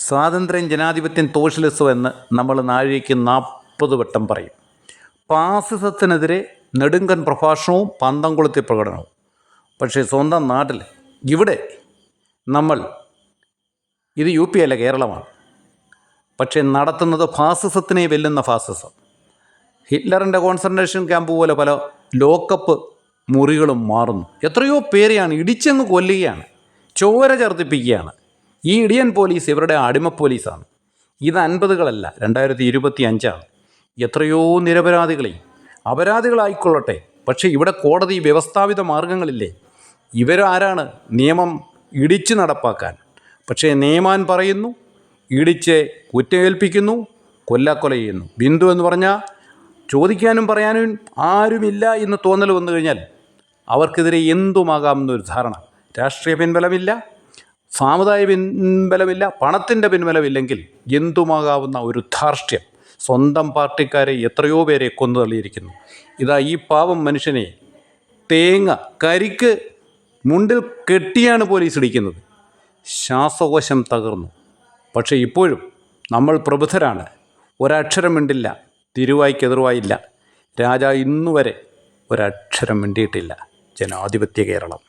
സ്വാതന്ത്ര്യം, ജനാധിപത്യം, സോഷ്യലിസം എന്ന് നമ്മൾ നാഴികയ്ക്ക് 40 വട്ടം പറയും. ഫാസിസത്തിനെതിരെ നെടുങ്കൻ പ്രഭാഷണവും പന്തംകൊളുത്തി പ്രകടനവും. പക്ഷേ സ്വന്തം നാട്ടിൽ ഇവിടെ നമ്മൾ, ഇത് UP അല്ല, കേരളമാണ്, പക്ഷേ നടത്തുന്നത് ഫാസിസത്തിനെ വെല്ലുന്ന ഫാസിസം. ഹിറ്റ്ലറിൻ്റെ കോൺസെൻട്രേഷൻ ക്യാമ്പ് പോലെ പല ലോക്കപ്പ് മുറികളും മാറുന്നു. എത്രയോ പേരെയാണ് ഇടിച്ചങ്ങ് കൊല്ലുകയാണ്, ചോര ഛർദ്ദിപ്പിക്കുകയാണ്. ഈ ഇടിയൻ പോലീസ് ഇവരുടെ അടിമ പോലീസാണ്. ഇത് 50കളല്ല, 2025ആണ്. എത്രയോ നിരപരാധികളെയും, അപരാധികളായിക്കൊള്ളട്ടെ, പക്ഷേ ഇവിടെ കോടതി വ്യവസ്ഥാപിത മാർഗങ്ങളില്ലേ? ഇവരാരാണ് നിയമം ഇടിച്ചു നടപ്പാക്കാൻ? പക്ഷേ നിയമാൻ പറയുന്നു, ഇടിച്ച് കുറ്റമേൽപ്പിക്കുന്നു, കൊല്ലാക്കൊല ചെയ്യുന്നു. ബിന്ദു എന്ന് പറഞ്ഞാൽ ചോദിക്കാനും പറയാനും ആരുമില്ല എന്ന് തോന്നൽ വന്നു കഴിഞ്ഞാൽ അവർക്കെതിരെ എന്തുമാകാമെന്നൊരു ധാരണ. രാഷ്ട്രീയ പിൻബലമില്ല, സാമുദായിക പിൻബലമില്ല, പണത്തിൻ്റെ പിൻബലമില്ലെങ്കിൽ എന്തുമാകാവുന്ന ഒരു ധാർഷ്ട്യം. സ്വന്തം പാർട്ടിക്കാരെ എത്രയോ പേരെ കൊന്നു തള്ളിയിരിക്കുന്നു. ഇതാ ഈ പാവം മനുഷ്യനെ കരിക്ക് മുണ്ടിൽ കെട്ടിയാണ് പോലീസ് ഇടിക്കുന്നത്. ശ്വാസകോശം തകർന്നു. പക്ഷേ ഇപ്പോഴും നമ്മൾ പ്രബുദ്ധരാണ്. ഒരക്ഷരം മിണ്ടില്ല, തിരുവായ്ക്കെതിർവായില്ല. രാജാ ഇന്നുവരെ ഒരക്ഷരം മിണ്ടിയിട്ടില്ല. ജനാധിപത്യ കേരളം.